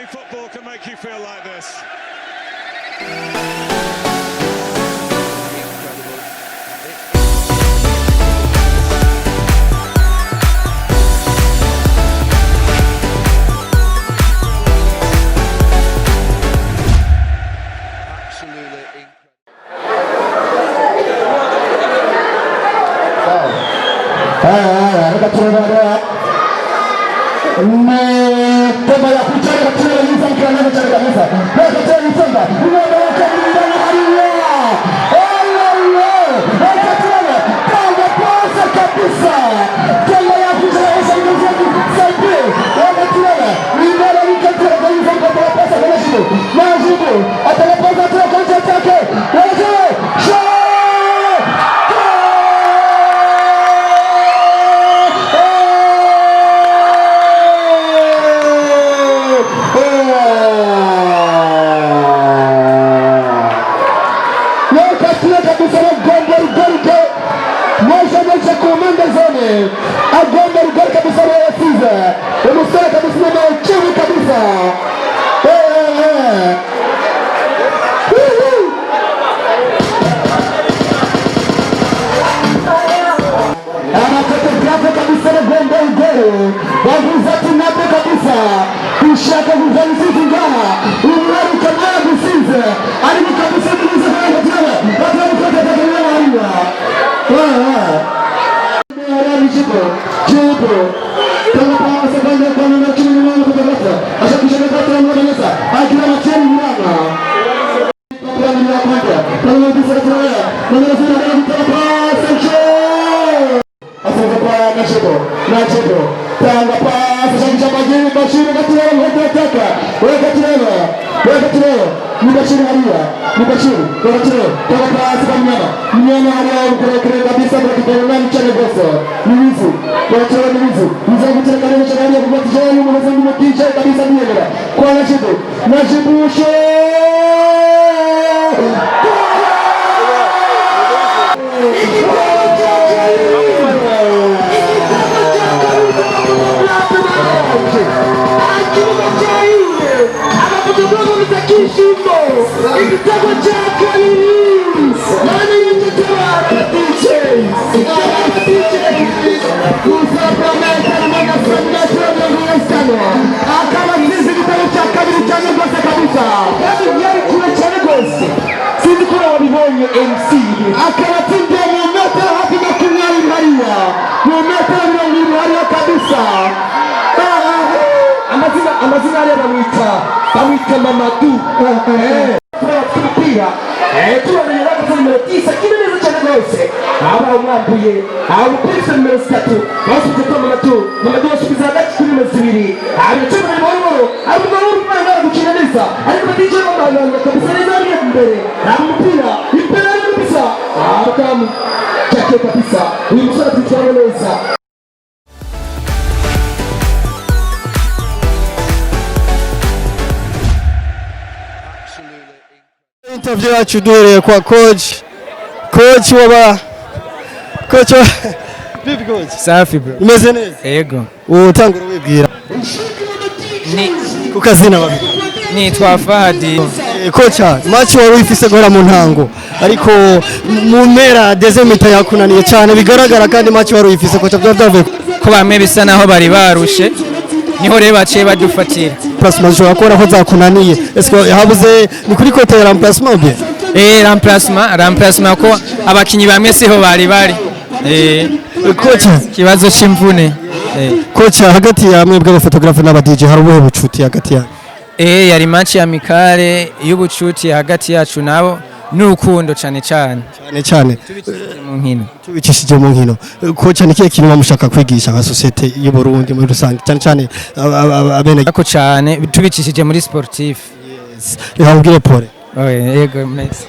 only football can make you feel like this. Tema ya kuchanga tena hizo mkana na changa kabisa. Weka tena msonga. Unaweka ndani halia. Allah. Weka tena. Panga pasa kabisa. Tema ya kuchanga hizo mkana saidi. Weka tena. Ndani nikataka kwa hizo mkana pasa kwa shindo. Majibu. Atakapoza tena kwa chake. Weka. Agomba rigari kabisa ya Siza. Umusara kabisa na uchumi kabisa. Anatoka kabisa na gomba rigari. Waguza tunape kabisa. Kushaka kuzani sisi ngana. Umari kamara kusiza. Alimu kabisa kuliza kwa tena. Watu wanatoka kwa hariwa. Jibu kama kwa sababu kwa nini chini mwana kutoka acha kushika kwa mwana mesa akina macheni mwana kwa nini anakwenda kama hivi sasa na lazima ndio kutoka sancho asante kwa nacho tanga pasi sasa majini bashiri katika wote wataka weka tena Nibashiri haria, kwa tiro, kwa pasi kwa mnyama haria kwa kile kabisa kwa kidongo mchana goso. Niwizi, kwa tiro niwizi. Niza kutaka kale mchana kwa kijana mwanzo mmoja kabisa nielewa. Kwa najibu sho. Kishimo ikitego chake nani yitatoa DJ kusapa meta na mafanga sana akama hizi kitego chake kabisa ngosa kabisa yani yari kule chane gosi sisi kuna walivonye MC akama tinda mmoja hapo na kunyari Maria mmoja ni Maria kabisa amazina yale bamwita Mamadu tupira tuamenye wako numero 9 kineza cyane rwose aba mwambuye aba pesa numero 3 basi tutoma Mamadu asubiza hagati kuri numero 2 abituma ni boro abugabo bana gukina neza ariko DJ Mamadu kabisa neza ari imbere amupira imbere kabisa akamu chake kabisa uyu musore tutwara neza. Interview yacu duhereye kwa coach Bibi coach. Safi bro. Umeze neza? Yego. Utangura wibwira. Ni kukazina babi. Ni twafadi. Coach, match wari ifise gora mu ntango. Ariko mu mpera dezemita yakunaniye cyane bigaragara kandi match wari ifise coach byavuye ko bamwe bisa naho bari barushe. Niho rero baciye badufatira. Placement jo akora ko zakunaniye. Est-ce habuze ni kuri côté remplacement bien? Remplacement ko abakinyi bamwe siho bari. Coach kibazo c'imvune. Coach hagati ya mwebwe abafotografe n'aba DJ hari ubuhe bucuti hagati yanyu? Yari match ya mikare y'ubucuti hagati yacu nabo n'urukundo cyane. Tubicishije mu nkino. Coach ni kiye kintu bamushaka kwigisha nka societe y'u Burundi muri rusange cyane abene ako cyane tubicishije muri sportif. Yes. Rihambire pole. Yego nice.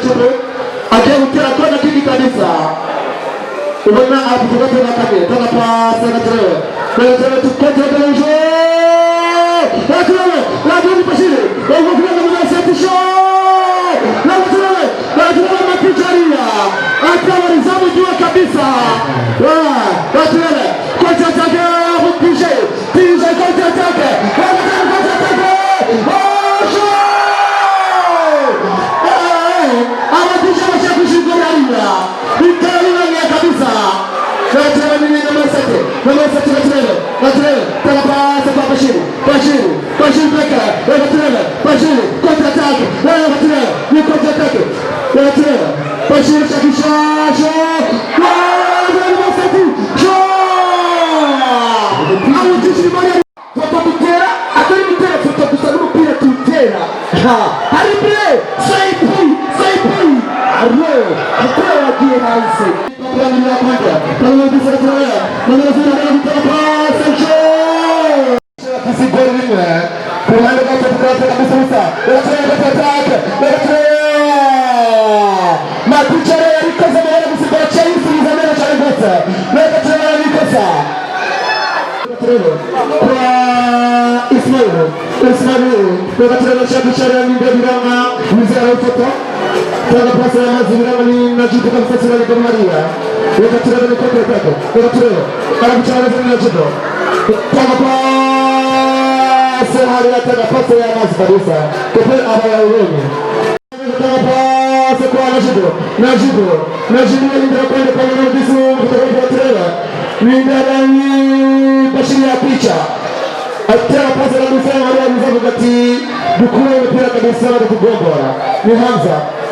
tupu agiye gutera kona kiki kabisa ubona avuga tena kake tena pasa na tere tukoje nje la doni pashile kwa kuna mwana setisho la tere mapicharia hata walizamu jua kabisa la tere kocha take hupishe pisha kocha take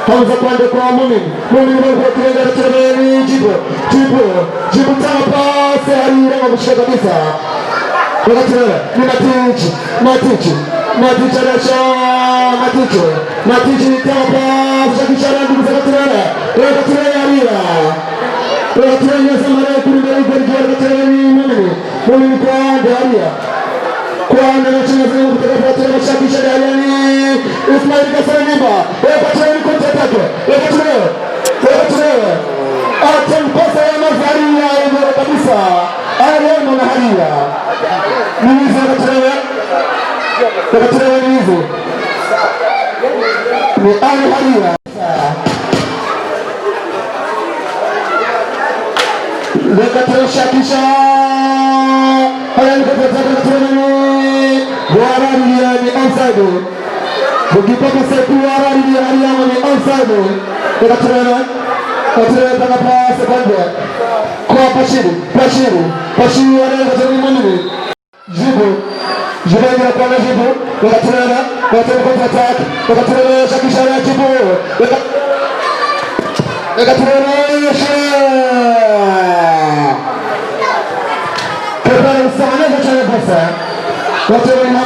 Hamza kwande kwa Mumin kwa kirenda chereni jibu tama pasi harira mabushika kabisa wakati Matici arasha Matici tama pasi shakishara ndugu za wakati harira wakati nyasa mara kulimeli kwa chereni Mumin kwa ande harira kwa ande na chini zangu kutoka kwa chereni shakishara harira Ismail Kasanimba wakati Atenkosa ya mazaria ya kabisa Ariano na haria Nizi wakatirewe nizi Ni ari haria Wakatirewe shakisha Haya wakatirewe Wararia ni outside Ukipata seku wararia hariano ni outside Wakatirewe kama pasi kwande kwa Pashiru wale kutani mwini Jibu ngira kwa na jibu wakatirana kwa attack wakatirana shakishara jibu wakatirana kwa sana kwa chana pasa wakatirana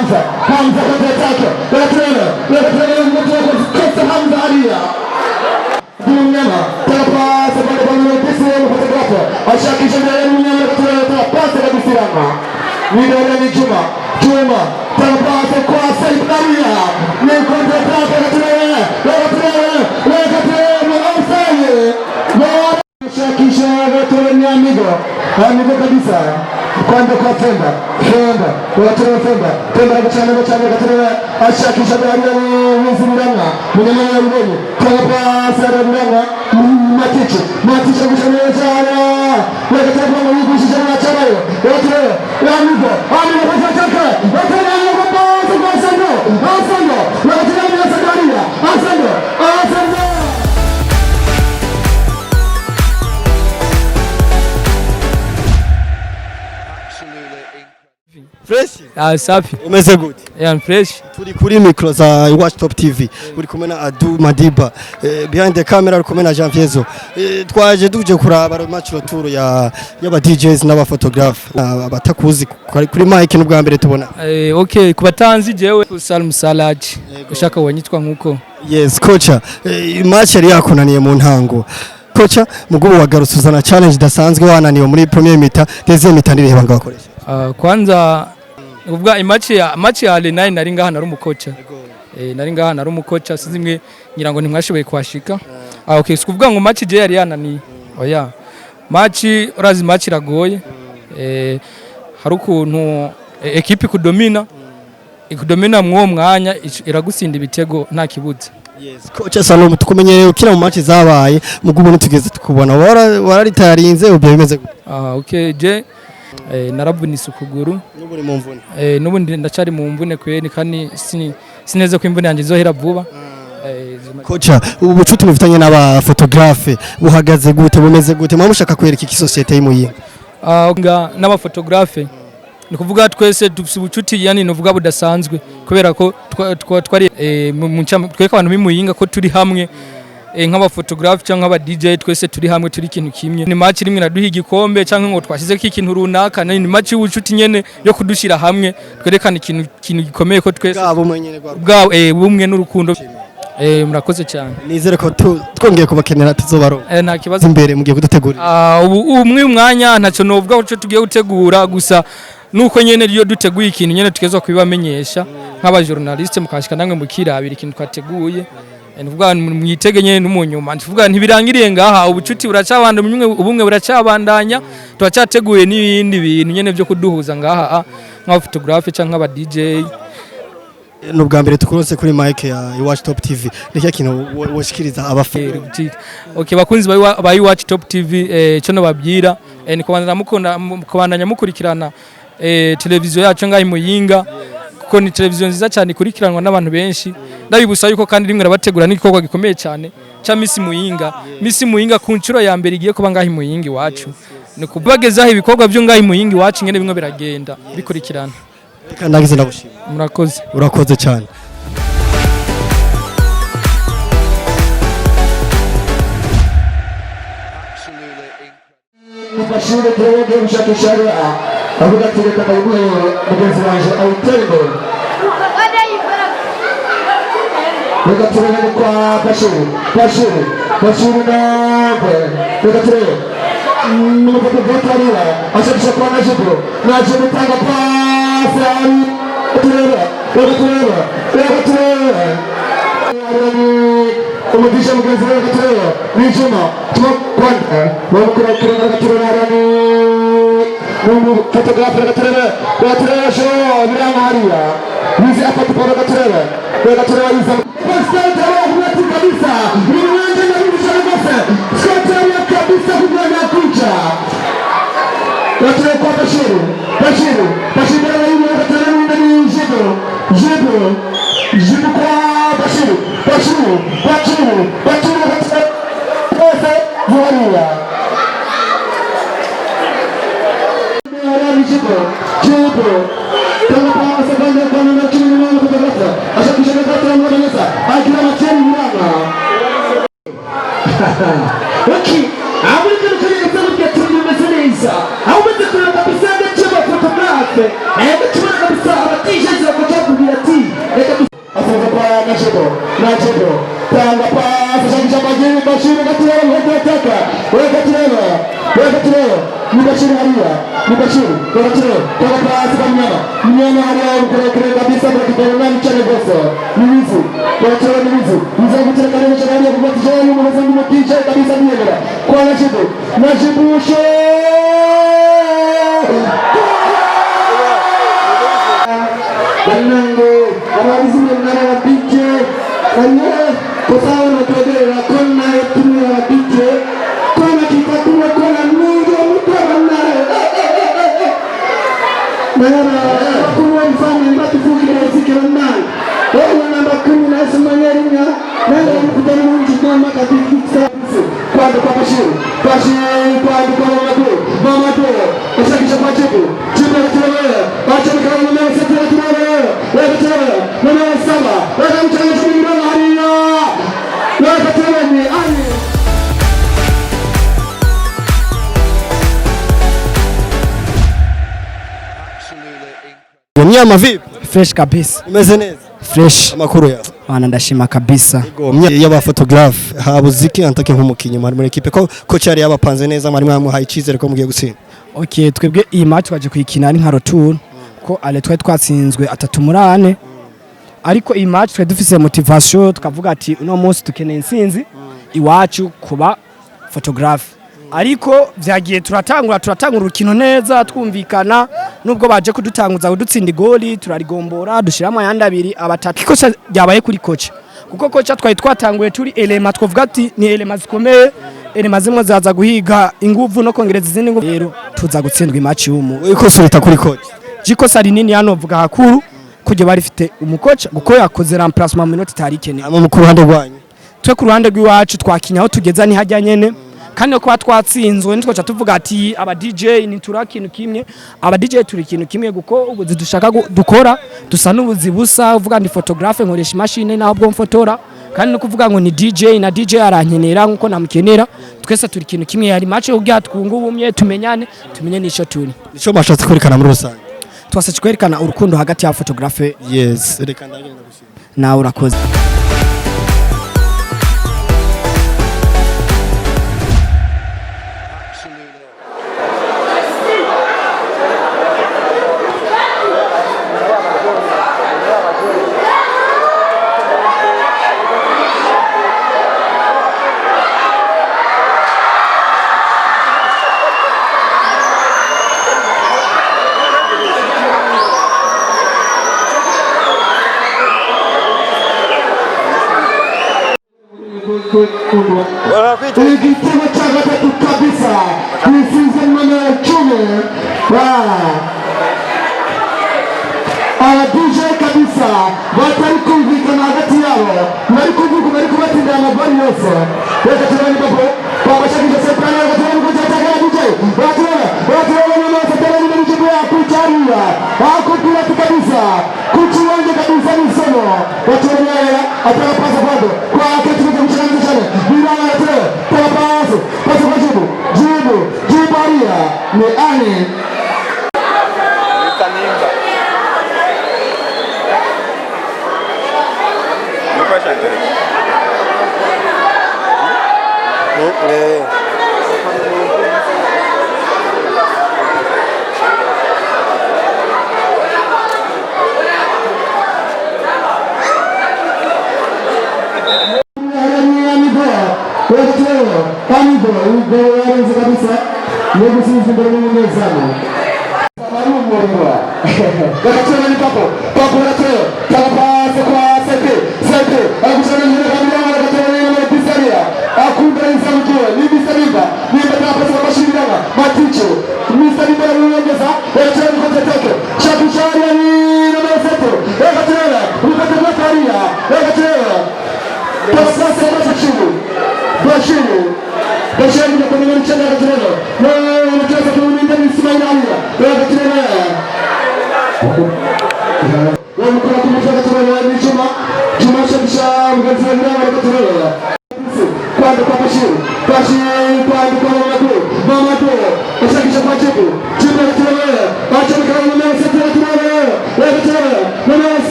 Hamza kwa attack wakatirana mtu Hamza alia Mnyama tapa sabana bwana pisi wa fotografa ashakisha ndani mnyama kutoa pasi kabisa rama video ni Juma tapa kwa Said Daria ni kontra tapa kutoa ashakisha kutoa ni amigo kabisa kwenda kwa Femba watoa Femba kuchana kutoa ashakisha Daria ni mzindana mnyama wa mbele tapa sara mnyama Matici kuchana sana wakati kwa mwalimu kushana chana wote amigo kwa chaka wote kwa Asando wote ni Sadaria Asando Fresh? Safi. Umeze good? Yeah, fresh. Turi kuri micro za Watch Top TV. Uri kumwe na Adu Madiba. Behind the camera uri kumwe na Jean Viezo. Twaje duje kuraba match retour y'aba DJs n'aba photographe. Abatakuzi kuri mic n'ubwa mbere tubona. Okay, kubatanzi jewe Salum Salaj. Ushaka wanyitwa nkuko. Yes, coach. Match yari yakunaniye mu ntango. Coach, mugubu wagarutse uzana challenge dasanzwe wananiwe muri premier mita, deuxième mita nireba ngabakoresha. Kwanza ubwa match ya Le9 nari ngaha nari umukocha nari ngaha nari umukoca sizimwe ngira ngo ntimwashoboye kwashika okay sikuvuga ngo match je yari yananiye oya match urazi match iragoye hari ukuntu equipe ikudomina mwo mwanya iragusinda ibitego nta kibuza. Yes, coach Salom tukumenyereye ukina mu match zabaye mugubu nitugeze tukubona wararitarinze ubyo bimeze okay je naravunise ukuguru n'uburi mu mvune n'ubundi ndacari mu mvune kwene kandi sineze ko imvune yanjye izohera vuba. Coach ubucuti mufitanye n'aba photographe buhagaze gute bumeze gute mwamushaka kwereka iki societe y'Imuyinga n'aba photographe ni kuvuga twese dufite ubucuti yani novuga budasanzwe kubera ko twari tweka abantu b'Imuyinga ko turi hamwe nk'aba photographe cyangwa aba DJ twese turi hamwe turi ikintu kimwe ni match rimwe naduha igikombe cyangwa ngo twashize ikintu runaka ni match y'ubucuti nyene yo kudushira hamwe twerekana ikintu gikomeye ko twese bumwe n'urukundo. Murakoze cyane nizere ko twongeye kubakenera tuzobaro nta kibazo imbere mugiye kudutegurira umwe umwanya ntacyo novuga ko tugiye gutegura gusa nuko nyene ryo duteguye ikintu nyene tukezwa kubibamenyesha nk'aba journaliste mukashika namwe mukirabira ikintu twateguye nuvuga mwitege nyene n'umunyuma ntuvuga ntibirangiriye ngaha ubucuti buracabanda ubumwe buracabandanya twacateguye n'ibindi bintu nyene byo kuduhuza ngaha nk'aba photographe cyangwa aba DJ n'ubwa mbere tukurose kuri mic ya Iwacu Top TV nicyo kintu woshikiriza abafere okay bakunzi ba Iwacu Top TV cyo no babyira ni kubandanya mukurikirana televiziyo yacu ngaho Muyinga kuko ni televiziyo nziza cyane ikurikiranwa n'abantu benshi ndabibusa yuko kandi rimwe rabategura n'igikorwa gikomeye cyane cya Miss Muyinga ku ncuro ya mbere igiye kuba ngaho Muyinga iwacu ni kubagezaho ibikorwa byo ngaho Muyinga iwacu ngene bimwe biragenda bikurikirana. Kandagize ndagushima murakoze urakoze cyane. Mashine tuwege mshakishari avuga ati reka ndaguhe mugenzi wanje awutembe reka turebe kwa Bashiri nawe reka turebe n'umufoto bw'atarira ashakisha kwa Najibu tanga pasi reka turebe umugisha mugenzi wawe reka turebe n'ijuma tumakwanda bakora reka turebe fotografe reka turebe sho birangariya nizi afata kwa reka turebe iza pastor wa kabisa ni mwanje na mshana bose skotaria kabisa kugana kucha reka kwa Bashiri na yule reka turebe ndani jibu kwa Bashiri reka Voria Jibu kama kwa sekunde kwa nurukino fotografa ashakisha kata mwananesa akira macheni mwana okay abulika kwenye kitabu cha timu meseneza au mtakula kabisa chama fotografe na mtakula kabisa abatisha za kutoka bilati asaza kwa Najibu tanga pasi ashakisha majini Bashiri katika hotaka weka tureba ni Bashiri haria ni Bashiri weka tureba toka pasi kwa mnyama haria ukore kabisa kwa kidonani mchana boso ni wizi weka tureba ni wizi kutaka kale cha haria kwa kijana mwanangu mpicha kabisa nielewa kwa Najibu sho Banango abazi mwana wa piche kanya kwa na tuendelea kona yetu ya piche kona kitakuwa kona mungu mtana na kuwa mfano mbatu fuki na zikira nani wewe namba 10 na simanyerinya na mkutano mwingi kama katika kwa Bashiri kwa mama tu ashakisha kwa Jibu tunaelewa acha kama mama sasa tunaelewa wewe tunaelewa mama saba wewe mchana tunaelewa haria wewe tunaelewa Nyama vipi? Fresh kabisa. Umeze neza? Fresh. Amakuru ya. Ndashima kabisa. Yaba photographe habuziki antake nk'umukinyi muri equipe ko cyari yabapanze neza mwari mwamuhaye icizere ko mugiye gutsinda. Okay, twebwe iyi match twaje kuyikina ari nka retour ko ale twari twatsinzwe 3-4 ariko iyi match twe dufise motivation tukavuga ati uno munsi tukeneye insinzi iwacu kuba photographe ariko vyagiye turatangura urukino neza twumvikana nubwo baje kudutanguza kudutsinda igoli turarigombora dushiramo yandi abiri abatatu ikosa ryabaye kuri coach kuko coach twari twatanguye turi elema twavuga ati ni elema zikomeye elema zimwe zaza guhiga inguvu no kongereza izindi nguvu rero tuza gutsindwa imatch y'umu ikosa rita kuri coach jikosa rinini hano vuga hakuru kujye barifite umukoca guko yakoze remplacement mu minota tarikene mu kuruhande rwanyu twe ku ruhande rw'iwacu twakinyaho tugeza ni hajya nyene kandi ko twatsinzwe nitwo tuvuga ati aba DJ ni turakintu kimwe aba DJ turi kintu kimwe guko ubuzi dushaka dukora dusa n'ubuzi busa uvuga ndi photographe nkoresha machine naho bwo mfotora kandi no kuvuga ngo ni DJ na DJ arankenera nkuko namukenera twese turi kintu kimwe yari match ubya twunga ubumye tumenye nico tuni nico mashatse kwerekana muri rusange twashatse kwerekana urukundo hagati ya photographe yes reka ndagenda gushima nawe urakoze igitego cya gatatu kabisa kwisize nomero 10 aba DJ kabisa batari kumvikana hagati yabo bari kuvuga bari kubatindira amabari yose reka turane babo babashakije sepana reka turane ko cyataka DJ batera nomero 7 ni DJ ya kucharia hakupira kabisa kuchiwanje kabisa ni somo batera ataka pasa bado kwa kitu kimchanga sana bila yote pasa kwa jibu aria ni ani kabisa ndio sisi ndio mwenye sana marumwa kakachana ni papo rateo tapasa kwa sete akutana ni kabila mara katana ni bisaria akunda insamjua ni bisariba ni batapasa kwa mashindana maticho misariba ruongeza rateo kwa teteke shakusharia ni na maseto akatana ukatana taria akatana pasasa kwa chini Bashiri na kwa mchana katana na mtaka tuulinda msimaina Allah katana wa mkuu wa mtaka katana ni Juma Shabisha mgazana katana